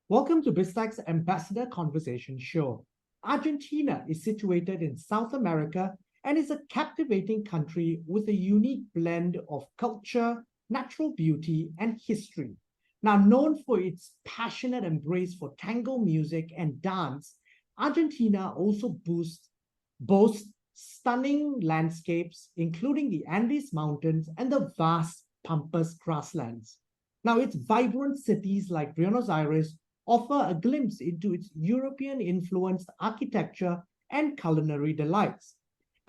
Welcome to BizTech's Ambassador Conversation Show. Argentina is situated in South America and is a captivating country with a unique blend of culture, natural beauty, and history. Now, known for its passionate embrace for tango music and dance, Argentina also boasts stunning landscapes, including the Andes Mountains and the vast Pampas grasslands. Now, its vibrant cities like Buenos Aires offer a glimpse into its European-influenced architecture and culinary delights.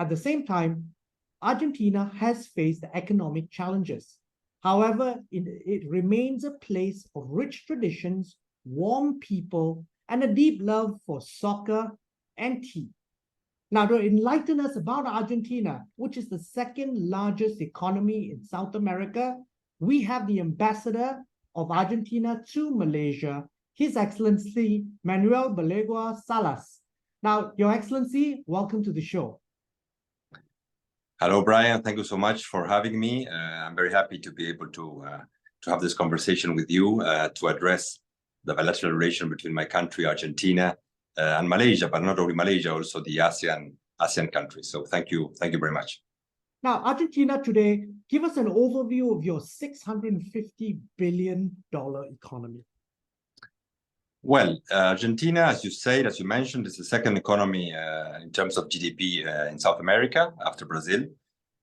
At the same time, Argentina has faced economic challenges. However, it remains a place of rich traditions, warm people, and a deep love for soccer and tea. Now, to enlighten us about Argentina, which is the second largest economy in South America, we have the Ambassador of Argentina to Malaysia, His Excellency Manuel Balaguer Salas. Now, Your Excellency, welcome to the show. Hello, Brian. Thank you so much for having me. I'm very happy to be able to have this conversation with you to address the bilateral relation between my country, Argentina, and Malaysia, but not only Malaysia, also the ASEAN countries. So thank you very much. Now, Argentina today, give us an overview of your $650 billion economy. Well, Argentina, as you mentioned, is the second economy in terms of GDP in South America after Brazil.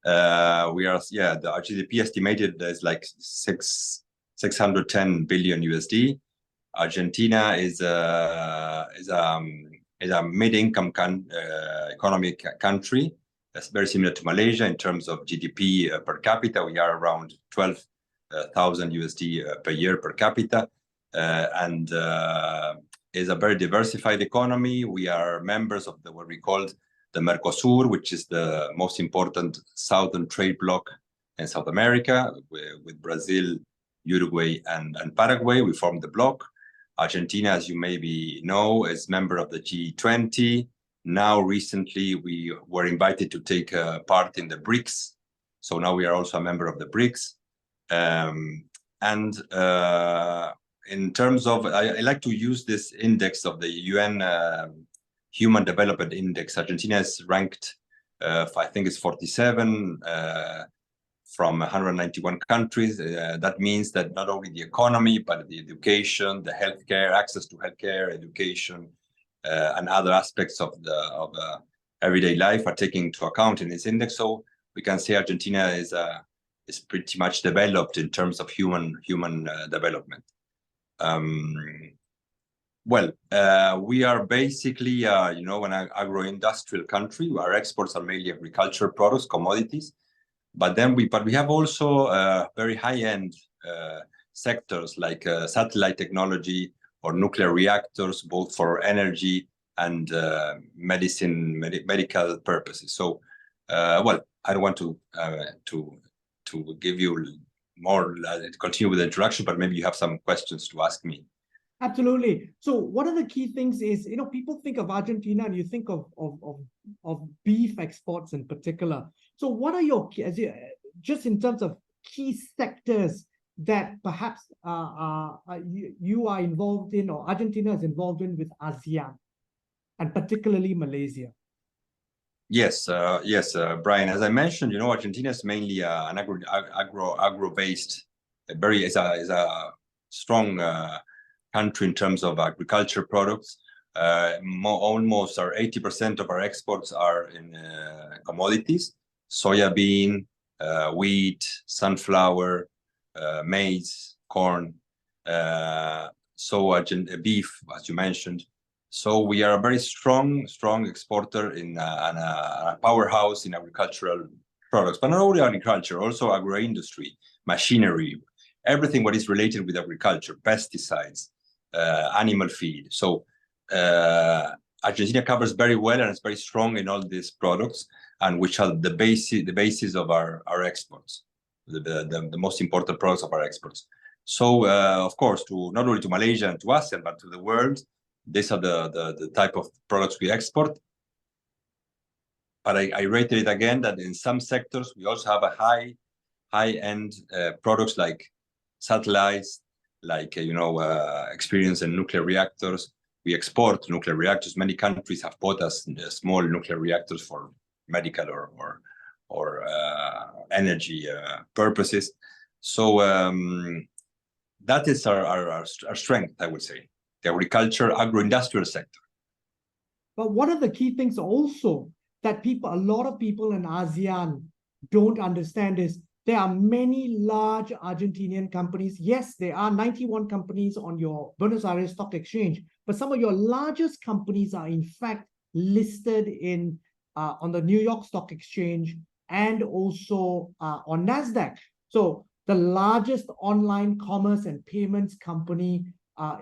Our GDP estimated is like 610 billion USD. Argentina is a mid-income economic country. That's very similar to Malaysia in terms of GDP per capita. We are around 12,000 USD per year per capita. And is a very diversified economy. We are members of what we called the Mercosur, which is the most important southern trade bloc in South America, with Brazil, Uruguay, and Paraguay. We formed the bloc. Argentina, as you maybe know, is member of the G20. Now, recently, we were invited to take part in the BRICS. So now we are also a member of the BRICS. In terms of, I like to use this index of the UN Human Development Index. Argentina is ranked, I think it's 47 from 191 countries. That means that not only the economy, but the education, the healthcare, access to healthcare, education, and other aspects of everyday life are taken into account in this index. So we can say Argentina is pretty much developed in terms of human development. We are basically, an agro-industrial country. Our exports are mainly agricultural products, commodities, but we have also very high-end sectors like satellite technology or nuclear reactors, both for energy and medical purposes. So, I don't want to give you more, continue with the introduction, but maybe you have some questions to ask me. Absolutely. So one of the key things is, people think of Argentina and you think of beef exports in particular. So what are just in terms of key sectors that perhaps you are involved in, or Argentina is involved in with ASEAN, and particularly Malaysia? Yes, Brian. As I mentioned, Argentina is mainly an agro-based, is a strong country in terms of agriculture products. Almost 80% of our exports are in commodities: soya bean, wheat, sunflower, maize, corn, beef, as you mentioned. So we are a very strong exporter and a powerhouse in agricultural products, but not only agriculture, also agro-industry, machinery, everything what is related with agriculture, pesticides, animal feed. So Argentina covers very well and is very strong in all these products, and which are the basis of our exports, the most important products of our exports. So of course, not only to Malaysia and to ASEAN, but to the world, these are the type of products we export. But I reiterate again that in some sectors we also have a high-end products like satellites, like experience in nuclear reactors. We export nuclear reactors. Many countries have bought us small nuclear reactors for medical or energy purposes. So that is our strength, I would say, the agriculture, agro-industrial sector. But one of the key things also that a lot of people in ASEAN don't understand is there are many large Argentinian companies. Yes, there are 91 companies on your Buenos Aires Stock Exchange, but some of your largest companies are in fact listed on the New York Stock Exchange and also on NASDAQ. So the largest online commerce and payments company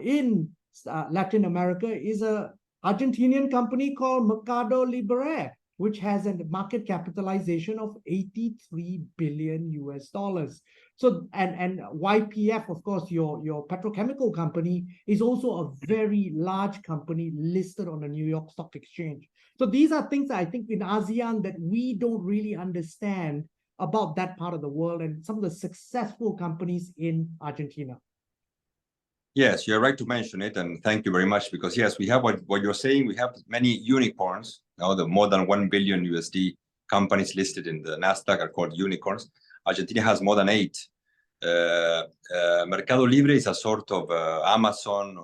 in Latin America is a Argentinian company called Mercado Libre, which has a market capitalization of 83 billion US dollars. So, and YPF, of course, your petrochemical company is also a very large company listed on the New York Stock Exchange. So these are things I think in ASEAN that we don't really understand about that part of the world and some of the successful companies in Argentina. Yes, you're right to mention it, and thank you very much, because yes, we have what you're saying. We have many unicorns. The more than 1 billion USD companies listed in the NASDAQ are called unicorns. Argentina has more than 8. Mercado Libre is a sort of Amazon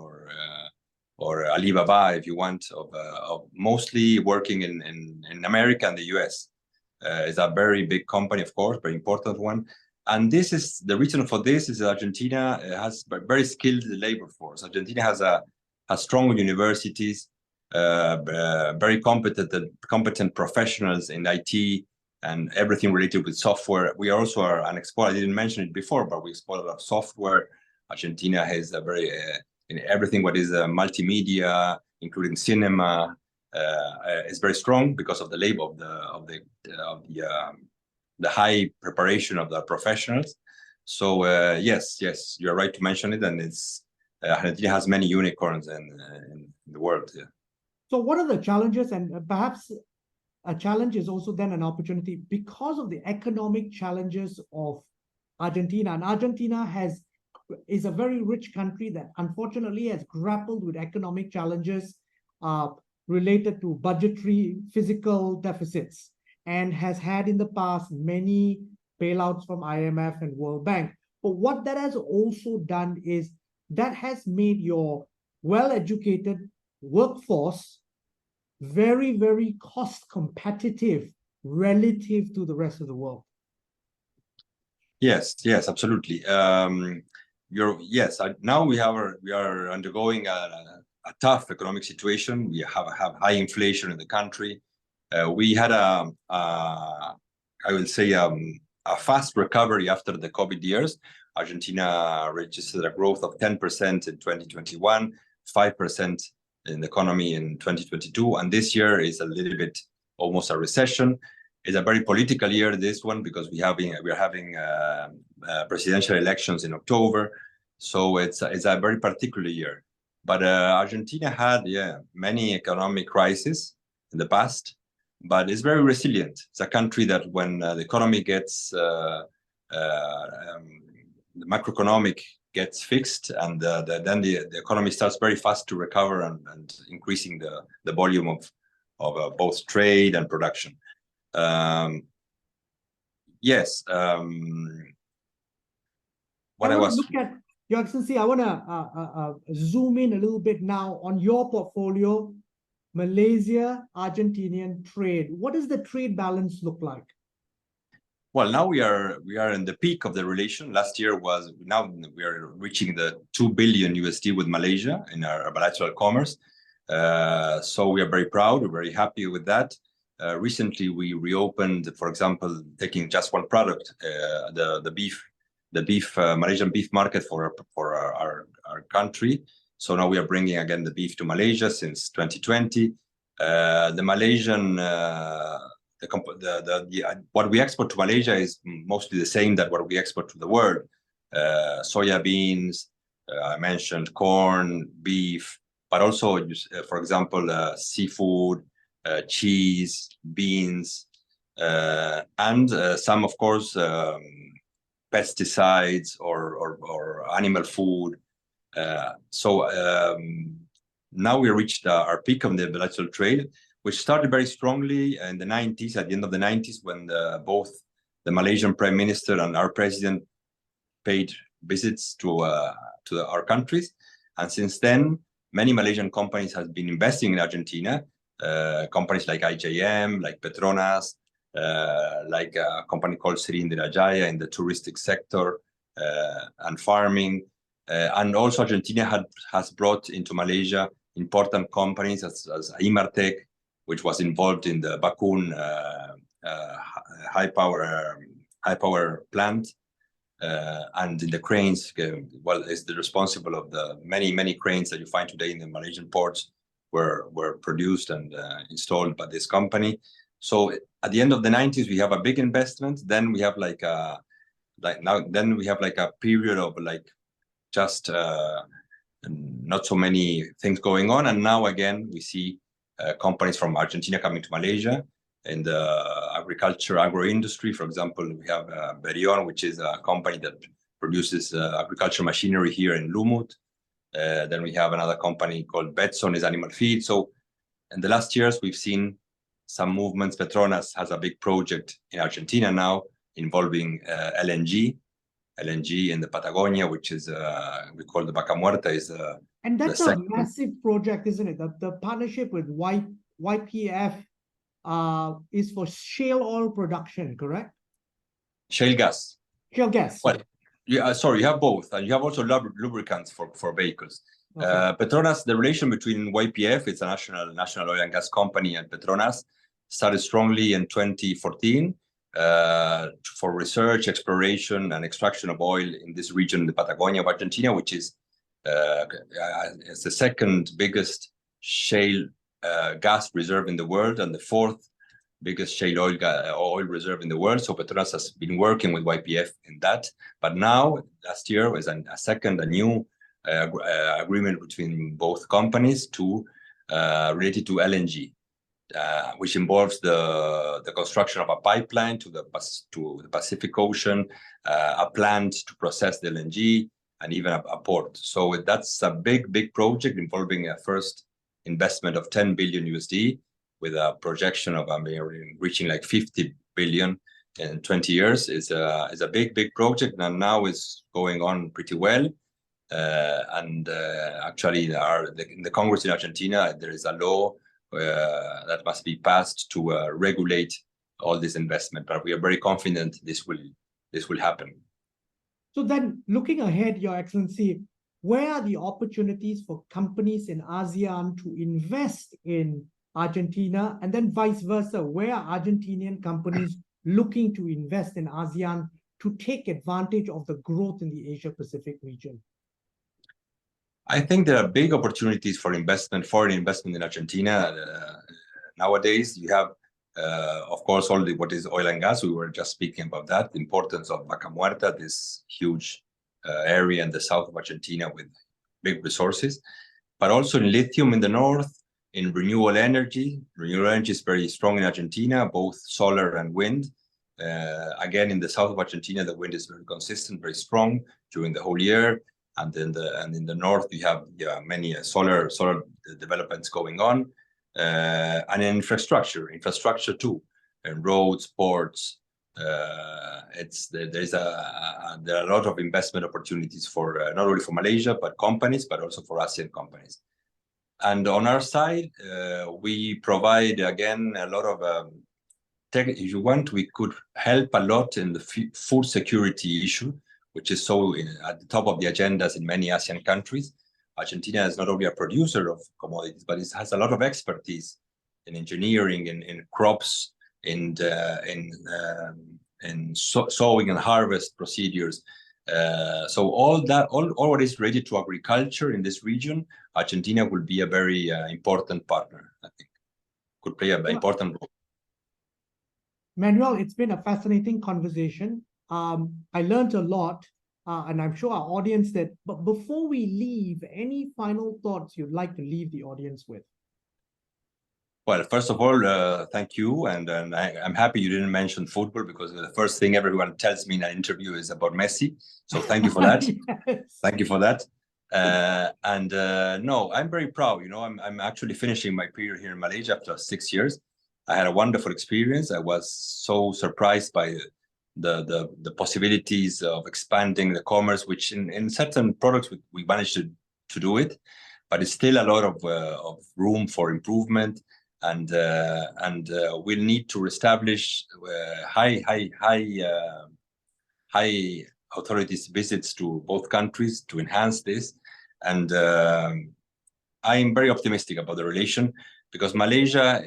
or Alibaba, if you want, of mostly working in America and the US. It's a very big company, of course, very important one. And this is the reason for this is Argentina has very skilled labor force. Argentina has strong universities, very competent professionals in IT and everything related with software. We also are an exporter. I didn't mention it before, but we export a lot of software. Argentina has a very in everything what is multimedia, including cinema, is very strong because of the labor of the high preparation of the professionals. So yes, you're right to mention it, and it's Argentina has many unicorns in the world. Yeah. So what are the challenges, and perhaps a challenge is also then an opportunity because of the economic challenges of Argentina? And Argentina is a very rich country that unfortunately has grappled with economic challenges related to budgetary fiscal deficits, and has had in the past many bailouts from IMF and World Bank. But what that has also done is that has made your well-educated workforce very, very cost competitive relative to the rest of the world. Yes, absolutely. Now we are undergoing a tough economic situation. We have high inflation in the country. We had I will say a fast recovery after the COVID years. Argentina registered a growth of 10% in 2021, 5% in the economy in 2022, and this year is a little bit almost a recession. It's a very political year, this one, because we are having presidential elections in October, so it's a very particular year. But Argentina had many economic crises in the past, but it's very resilient. It's a country that when the economy gets the macroeconomic gets fixed, and then the economy starts very fast to recover and increasing the volume of both trade and production. Look at Your Excellency, I want to zoom in a little bit now on your portfolio, Malaysia, Argentinian trade. What does the trade balance look like? Well, now we are in the peak of the relation. Last year now we are reaching the 2 billion USD with Malaysia in our bilateral commerce. So we are very proud, we're very happy with that. Recently we reopened, for example, taking just one product, the Malaysian beef market for our country. So now we are bringing again the beef to Malaysia since 2020. The Malaysian what we export to Malaysia is mostly the same that what we export to the world. Soya beans, I mentioned corn, beef, but also, for example, seafood, cheese, beans, and some, of course, pesticides or animal food, Now we reached our peak of the bilateral trade, which started very strongly in the 90s, at the end of the 90s, when both the Malaysian Prime Minister and our President paid visits to our countries. And since then, many Malaysian companies have been investing in Argentina, companies like IJM, like Petronas, like a company called Serindirajaya in the touristic sector and farming. And also Argentina has brought into Malaysia important companies as Imartec, which was involved in the Bakun high power plant, and in the cranes. Well, is the responsible of the many cranes that you find today in the Malaysian ports were produced and installed by this company. So at the end of the 90s, we have a big investment. Then we have like a period of just not so many things going on. And now again, we see companies from Argentina coming to Malaysia in the agro industry. For example, we have Berion, which is a company that produces agricultural machinery here in Lumut. Then we have another company called Betson, is animal feed. So in the last years, we've seen some movements. Petronas has a big project in Argentina now involving LNG in the Patagonia, which is we call the Vaca Muerta. And that's a massive project, isn't it? The partnership with YPF is for shale oil production, correct? Shale gas. Shale gas. Well, yeah, sorry, you have both, and you have also lubricants for vehicles. Okay. Petronas, the relation between YPF, it's a national oil and gas company, and Petronas started strongly in 2014 for research, exploration, and extraction of oil in this region, the Patagonia of Argentina, which is it's the second biggest shale gas reserve in the world and the fourth biggest shale oil reserve in the world. So Petronas has been working with YPF in that. But now, last year, was a new agreement between both companies related to LNG, which involves the construction of a pipeline to the Pacific Ocean, a plant to process the LNG, and even a port. So that's a big project involving a first investment of 10 billion USD with a projection of reaching like 50 billion in 20 years. It's a big project, and now is going on pretty well. Actually, in the Congress in Argentina, there is a law that must be passed to regulate all this investment. But we are very confident this will happen. So then, looking ahead, Your Excellency, where are the opportunities for companies in ASEAN to invest in Argentina, and then vice versa? Where are Argentinian companies looking to invest in ASEAN to take advantage of the growth in the Asia-Pacific region? I think there are big opportunities for foreign investment in Argentina. Nowadays, you have, of course, what is oil and gas. We were just speaking about that, the importance of Vaca Muerta, this huge area in the south of Argentina with big resources, but also in lithium in the north, in renewable energy. Renewable energy is very strong in Argentina, both solar and wind. Again, in the south of Argentina, the wind is very consistent, very strong during the whole year. And in the north, we have many solar developments going on, and in infrastructure too, and roads, ports. There are a lot of investment opportunities for not only for Malaysia but companies, but also for ASEAN companies. And on our side, we provide again a lot of if you want, we could help a lot in the food security issue, which is at the top of the agendas in many ASEAN countries. Argentina is not only a producer of commodities, but it has a lot of expertise in engineering, in crops, in sowing and harvest procedures. So all what is related to agriculture in this region, Argentina will be a very important partner, I think. Could play an important role. Manuel, it's been a fascinating conversation. I learned a lot, and I'm sure our audience did. But before we leave, any final thoughts you'd like to leave the audience with? Well, first of all, thank you. And I'm happy you didn't mention football, because the first thing everyone tells me in an interview is about Messi. So thank you for that. Yes. Thank you for that. No, I'm very proud. I'm actually finishing my period here in Malaysia after 6 years. I had a wonderful experience. I was so surprised by the possibilities of expanding the commerce, which in certain products we managed to do it, but it's still a lot of room for improvement, and we'll need to establish high authorities visits to both countries to enhance this. And I'm very optimistic about the relation, because Malaysia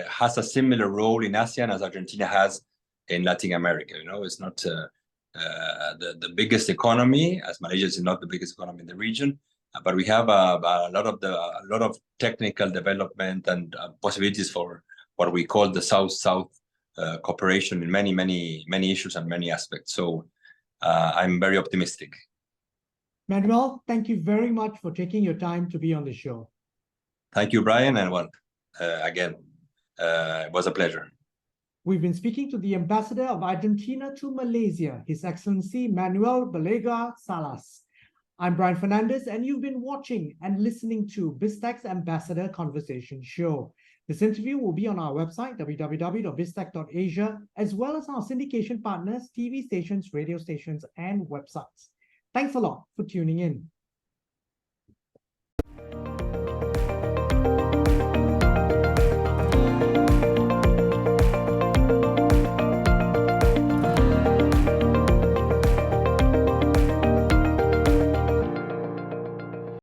has a similar role in ASEAN as Argentina has in Latin America. It's not the biggest economy, as Malaysia is not the biggest economy in the region, but we have a lot of technical development and possibilities for what we call the South-South cooperation in many issues and many aspects. So I'm very optimistic. Manuel, thank you very much for taking your time to be on the show. Thank you, Brian, and again, it was a pleasure. We've been speaking to the Ambassador of Argentina to Malaysia, His Excellency Manuel Balaguer Salas. I'm Brian Fernandez, and you've been watching and listening to BizTech's Ambassador Conversation Show. This interview will be on our website, www.biztech.asia, as well as our syndication partners, TV stations, radio stations, and websites. Thanks a lot for tuning in.